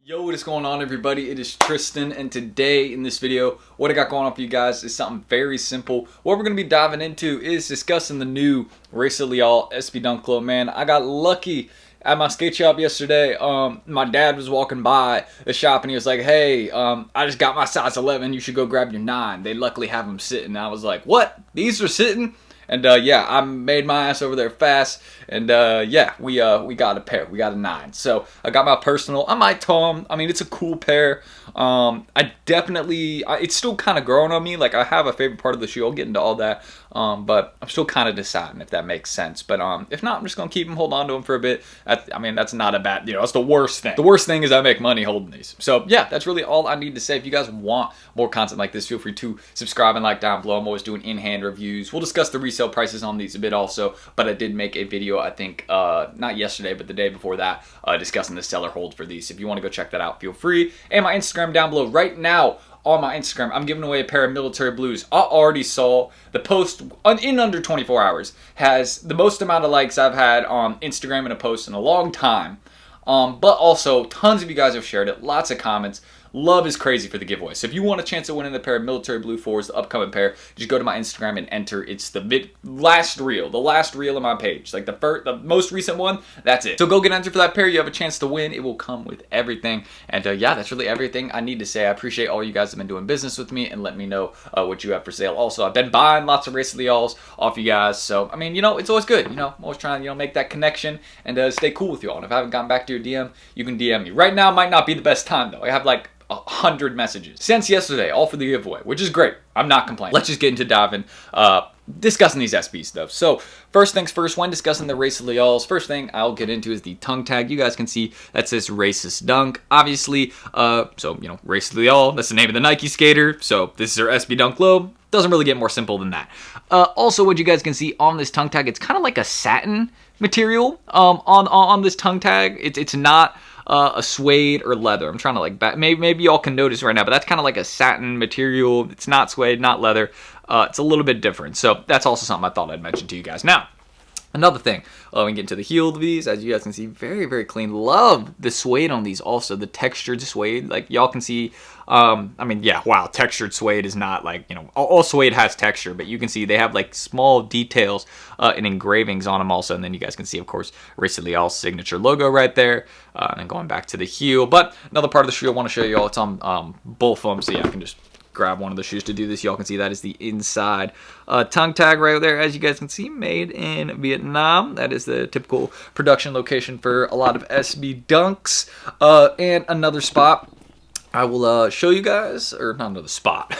Yo, what is going on, everybody? It is Tristan, and today in this video, what I got going on for you guys is something very simple. What we're going to be diving into is discussing the new Rayssa Leal SB Dunk Low. Man, I got lucky at my skate shop yesterday. My dad was walking by the shop and he was like, hey, I just got my size 11. You should go grab your 9. They luckily have them sitting. I was like, what? These are sitting? And yeah, I made my ass over there fast, and yeah, we got a pair. We got a 9. So I got my personal. I might tow them. I mean, it's a cool pair. I definitely, it's still kind of growing on me. Like, I have a favorite part of the shoe. I'll get into all that. But I'm still kind of deciding if that makes sense. But if not, I'm just gonna keep them, hold on to them for a bit. I mean, that's not a bad, that's the worst thing. The worst thing is I make money holding these. So yeah, that's really all I need to say. If you guys want more content like this, feel free to subscribe and like down below. I'm always doing in-hand reviews. We'll discuss the resale prices on these a bit also. But I did make a video, I think, not yesterday, but the day before that, discussing the seller hold for these. If you want to go check that out, feel free. And my Instagram down below right now. On my Instagram, I'm giving away a pair of military blues. I already saw the post in under 24 hours. Has the most amount of likes I've had on Instagram in a post in a long time. But also, tons of you guys have shared it. Lots of comments. Love is crazy for the giveaway. So if you want a chance of winning a pair of military blue 4s, the upcoming pair, just go to my Instagram and enter. It's the last reel on my page. Like the most recent one, that's it. So go get entered for that pair. You have a chance to win. It will come with everything. And yeah, that's really everything I need to say. I appreciate all you guys have been doing business with me and let me know what you have for sale. Also, I've been buying lots of Rayssa Leals off you guys. So, I mean, it's always good. I'm always trying to, make that connection and stay cool with you all. And if I haven't gotten back to your DM, you can DM me. Right now might not be the best time, though. I have like 100 messages since yesterday, all for the giveaway, which is great. I'm not complaining. Let's just get into diving, discussing these SBs though. So first things first, when discussing the Rayssa Leals, first thing I'll get into is the tongue tag. You guys can see that says Racist Dunk, obviously. So Rayssa Leal, that's the name of the Nike skater. So this is her SB Dunk Low. Doesn't really get more simple than that. Also, what you guys can see on this tongue tag, it's kind of like a satin material on this tongue tag. It's not a suede or leather. I'm trying to like maybe y'all can notice right now, but that's kind of like a satin material. It's not suede, not leather. It's a little bit different. So that's also something I thought I'd mention to you guys. Now, another thing, we can get into the heel of these. As you guys can see, very, very clean. Love the suede on these also. The textured suede, like y'all can see. I mean, yeah, wow, textured suede is not like, all suede has texture, but you can see they have like small details and engravings on them also. And then you guys can see, of course, Rayssa Leal's signature logo right there. And then going back to the heel. But another part of the shoe I want to show you all, it's on both of them. So yeah, I can just grab one of the shoes to do this. Y'all can see that is the inside tongue tag right there. As you guys can see, made in Vietnam. That is the typical production location for a lot of SB Dunks. And another spot I will show you guys, or not another spot.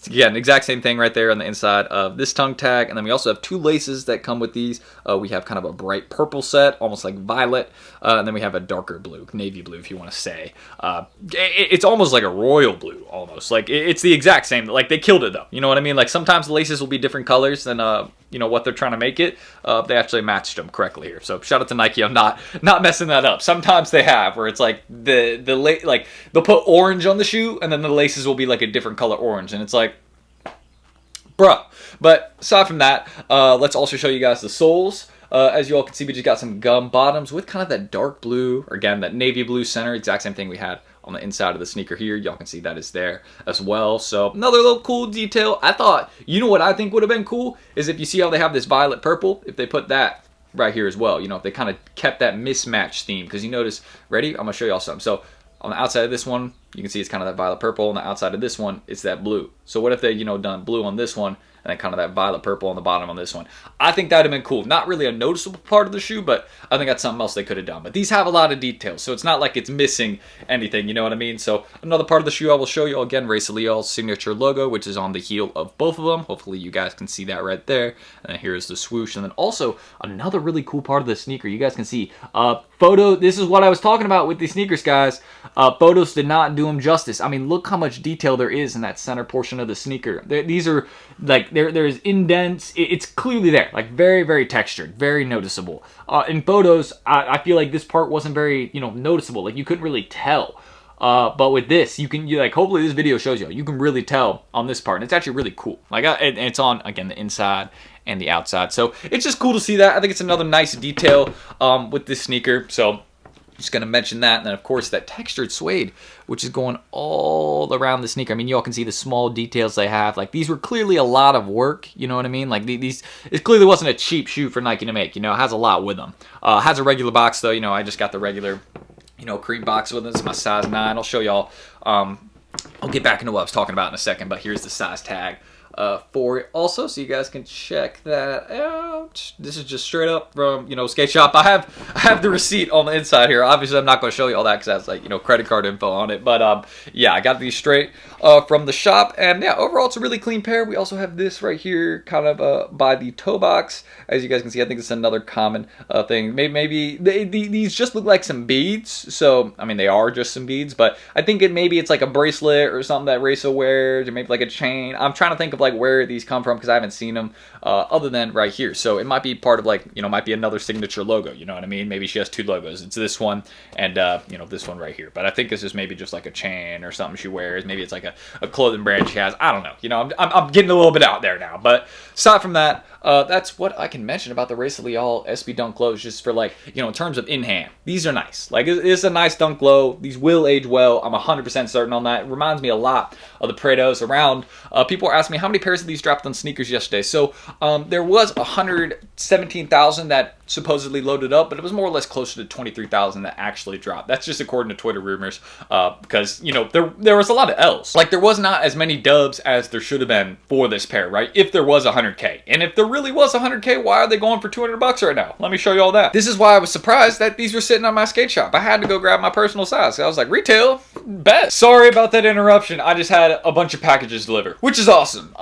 Again, exact same thing right there on the inside of this tongue tag. And then we also have 2 laces that come with these. We have kind of a bright purple set, almost like violet. And then we have a darker blue, navy blue if you want to say. It's almost like a royal blue, almost. Like, it's the exact same. Like, they killed it, though. You know what I mean? Like, sometimes the laces will be different colors than, what they're trying to make it. They actually matched them correctly here. So shout out to Nike. I'm not messing that up. Sometimes they have, where it's like like they'll put orange on the shoe and then the laces will be like a different color orange, and it's like, bruh. But aside from that, let's also show you guys the soles. As you all can see, we just got some gum bottoms with kind of that dark blue, or again, that navy blue center. Exact same thing we had on the inside of the sneaker here. Y'all can see that is there as well. So another little cool detail. I thought, what I think would have been cool is if you see how they have this violet purple, if they put that right here as well. If they kind of kept that mismatch theme. Because you notice, ready? I'm going to show y'all something. So on the outside of this one, you can see it's kind of that violet purple. On the outside of this one, it's that blue. So what if they, done blue on this one, and then kind of that violet purple on the bottom on this one? I think that would have been cool. Not really a noticeable part of the shoe, but I think that's something else they could have done. But these have a lot of details, so it's not like it's missing anything, you know what I mean? So another part of the shoe I will show you, again, Rayssa Leal's signature logo, which is on the heel of both of them. Hopefully you guys can see that right there. And then here's the swoosh. And then also another really cool part of the sneaker, you guys can see. Photo, this is what I was talking about with these sneakers, guys. Photos did not do them justice. I mean, look how much detail there is in that center portion of the sneaker. These are like, there's indents. It's clearly there, like very, very textured, very noticeable. In photos, I feel like this part wasn't very, noticeable. Like, you couldn't really tell. But with this, hopefully this video shows you can really tell on this part. And it's actually really cool. Like, and it's on, again, the inside and the outside. So it's just cool to see that. I think it's another nice detail with this sneaker. So Just going to mention that. And then, of course, that textured suede, which is going all around the sneaker. I mean, y'all can see the small details they have. Like, these were clearly a lot of work. You know what I mean? Like, it clearly wasn't a cheap shoe for Nike to make. You know, it has a lot with them. Has a regular box, though. You know, I just got the regular, you know, cream box with it. It's my size 9. I'll show y'all. I'll get back into what I was talking about in a second, but here's the size tag for it also, so you guys can check that out. This is just straight up from, you know, Skate Shop. I have the receipt on the inside here. Obviously, I'm not going to show you all that because that's like, you know, credit card info on it. But yeah, I got these straight from the shop, and yeah, overall it's a really clean pair. We also have this right here, kind of by the toe box. As you guys can see, I think it's another common thing. Maybe these just look like some beads. So I mean, they are just some beads, but I think maybe it's like a bracelet or something that Rayssa wears, or maybe like a chain. I'm trying to think of like where these come from because I haven't seen them other than right here. So it might be part of like, you know, might be another signature logo. You know what I mean? Maybe she has 2 logos. It's this one and you know, this one right here. But I think this is maybe just like a chain or something she wears. Maybe it's like a clothing brand she has. I don't know. You know, I'm getting a little bit out there now. But aside from that, that's what I can mention about the Rayssa Leal SB Dunk Lows, just for like, you know, in terms of in hand. These are nice. Like, it's a nice Dunk Low. These will age well. I'm 100% certain on that. It reminds me a lot of the Prados around. People are asking me how many pairs of these dropped on sneakers yesterday. So there was 117,000 that supposedly loaded up, but it was more or less closer to 23,000 that actually dropped. That's just according to Twitter rumors, because, you know, there was a lot of L's. Like, there was not as many dubs as there should have been for this pair, right? If there was 100K. And if there really was 100K, why are they going for 200 bucks right now? Let me show you all that. This is why I was surprised that these were sitting on my Skate Shop. I had to go grab my personal size. I was like, retail, best. Sorry about that interruption. I just had a bunch of packages delivered, which is awesome.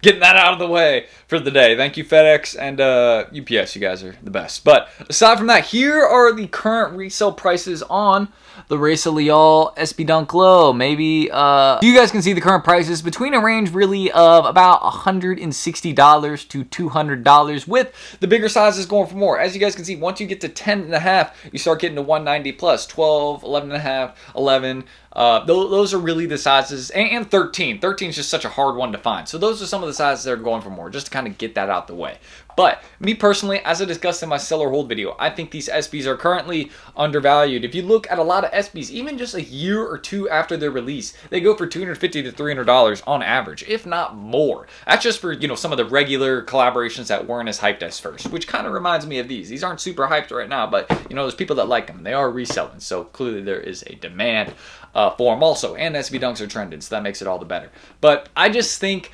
Getting that out of the way for the day. Thank you, FedEx and UPS. You guys are the best. But aside from that, here are the current resale prices on the Rayssa Leal SB Dunk Low. Maybe you guys can see the current prices between a range really of about $160 to $200, with the bigger sizes going for more. As you guys can see, once you get to 10.5, you start getting to 190 plus, 12, 11.5, 11. Those are really the sizes, and 13. 13 is just such a hard one to find. So those are some of the sizes that are going for more, just to kind of get that out the way. But me personally, as I discussed in my seller hold video, I think these SBs are currently undervalued. If you look at a lot of SBs, even just a year or two after their release, they go for $250 to $300 on average, if not more. That's just for, you know, some of the regular collaborations that weren't as hyped as first, which kind of reminds me of these. These aren't super hyped right now, but, you know, there's people that like them. They are reselling, so clearly there is a demand for them also. And SB Dunks are trending, so that makes it all the better. But I just think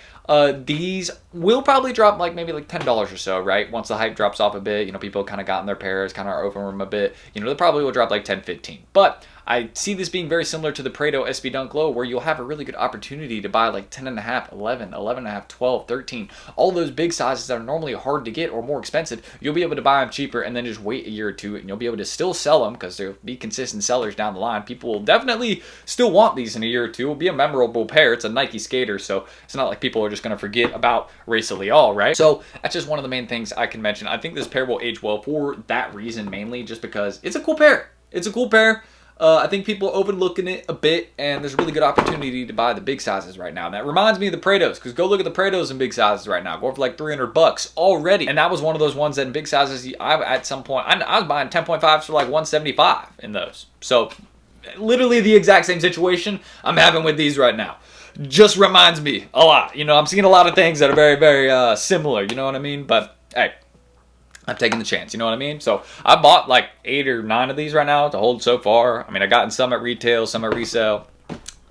these will probably drop like maybe like $10 or so, right? Once the hype drops off a bit, you know, people kind of gotten their pairs, kind of over them a bit, you know, they probably will drop like 10, 15. But I see this being very similar to the Prado SB Dunk Low, where you'll have a really good opportunity to buy like 10.5, 11, 11.5, 12, 13. All those big sizes that are normally hard to get or more expensive, you'll be able to buy them cheaper and then just wait a year or two, and you'll be able to still sell them because there'll be consistent sellers down the line. People will definitely still want these in a year or two. It'll be a memorable pair. It's a Nike skater, so it's not like people are just going to forget about Rayssa Leal, right? So that's just one of the main things I can mention. I think this pair will age well for that reason mainly, just because it's a cool pair. It's a cool pair. I think people are overlooking it a bit, and there's a really good opportunity to buy the big sizes right now. And that reminds me of the Prados, because go look at the Prados in big sizes right now. Going for like 300 bucks already. And that was one of those ones that in big sizes, at some point, I was buying 10.5s for like 175 in those. So literally the exact same situation I'm having with these right now. Just reminds me a lot. You know, I'm seeing a lot of things that are very, very similar. You know what I mean? But hey, I'm taking the chance, you know what I mean? So I bought like 8 or 9 of these right now to hold so far. I mean, I gotten some at retail, some at resale.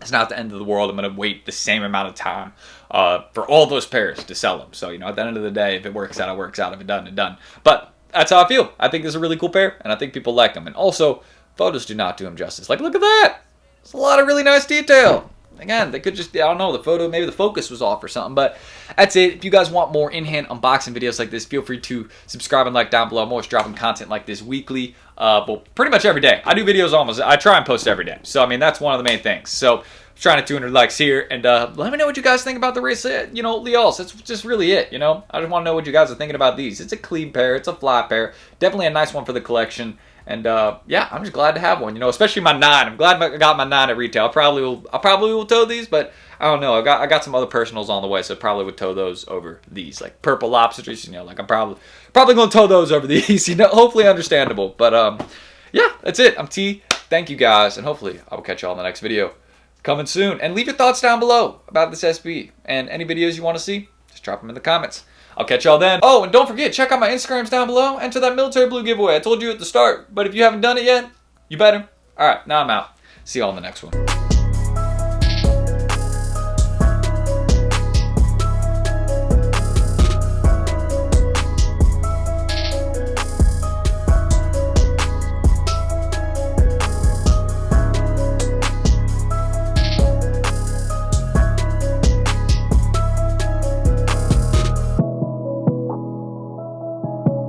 It's not the end of the world. I'm going to wait the same amount of time for all those pairs to sell them. So, you know, at the end of the day, if it works out, it works out. If it doesn't, it doesn't. But that's how I feel. I think this is a really cool pair, and I think people like them. And also, photos do not do them justice. Like, look at that. It's a lot of really nice detail. Again, they could just, I don't know, the photo, maybe the focus was off or something, but that's it. If you guys want more in-hand unboxing videos like this, feel free to subscribe and like down below. I'm always dropping content like this weekly, well, pretty much every day. I do videos I try and post every day. So, I mean, that's one of the main things. So, I'm trying to 200 likes here, and let me know what you guys think about the Rayssa, you know, Leals. That's just really it, you know. I just want to know what you guys are thinking about these. It's a clean pair. It's a fly pair. Definitely a nice one for the collection. And yeah, I'm just glad to have one, you know, especially my 9. I'm glad I got my 9 at retail. I probably will tow these, but I don't know. I got some other personals on the way, so I probably would tow those over these, like purple lobsters, you know, like I'm probably going to tow those over these, you know, hopefully understandable. But yeah, that's it. I'm T. thank you guys, and hopefully I will catch y'all in the next video coming soon. And leave your thoughts down below about this SB and any videos you want to see. Just drop them in the comments. I'll catch y'all then. Oh, and don't forget, check out my Instagrams down below. Enter that military blue giveaway. I told you at the start, but if you haven't done it yet, you better. All right, now I'm out. See y'all in the next one.